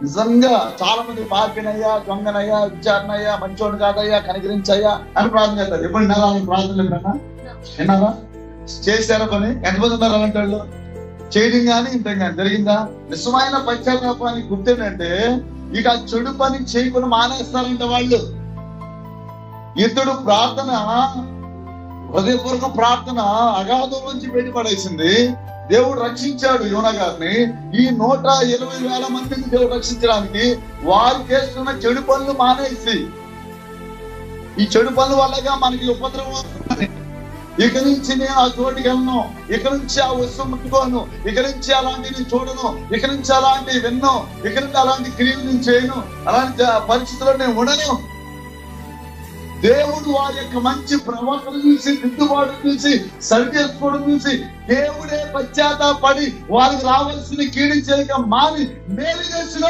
నిజంగా చాలా మంది పాపినయ్యా, దొంగనయ్యా, విచారణయ్యా, మంచోడు కాదయ్యా, కనికరించయ్యా అని ప్రార్థన చేస్తారు. ఎప్పుడు విన్నారా ప్రార్థనలు? ఎప్పుడన్నా విన్నారా? చేశారా పని? ఎంతమంది ఉన్నారు అలాంటి వాళ్ళు? చేయడం కానీ ఇంతం కానీ జరిగిందా? నిజమైన పశ్చాత్తాపానికి గుర్తేంటంటే ఇక చెడు పని చేయకుండా మానేస్తారంట వాళ్ళు. ఇతడు ప్రార్థన, హృదయపూర్వక ప్రార్థన అగాధం నుంచి బయటపడేసింది. దేవుడు రక్షించాడు యోనా గారిని. ఈ 120,000 మందిని దేవుడు రక్షించడానికి వారు చేస్తున్న చెడు పనులు మానేసి, ఈ చెడు పనుల వల్లగా మనకి ఉపద్రవం వస్తుంది. ఇక నుంచి నేను ఆ చోటుకి వెళ్ళను, ఇక నుంచి ఆ వస్తువు ముట్టుకోను, ఇక నుంచి అలాంటివి చూడను, ఇక నుంచి అలాంటివి విన్ను, ఇక నుంచి అలాంటి క్రియలు నేను చేయను, అలాంటి పరిస్థితుల్లో నేను ఉండను. దేవుడు వారి యొక్క మంచి ప్రవర్తన చూసి, దిద్దుబాటు చూసి, సరి చేసుకోవడం చూసి దేవుడే పశ్చాత్తాపడి వారికి రావాల్సిన కీడు చేయక మాని మేలు చేసిన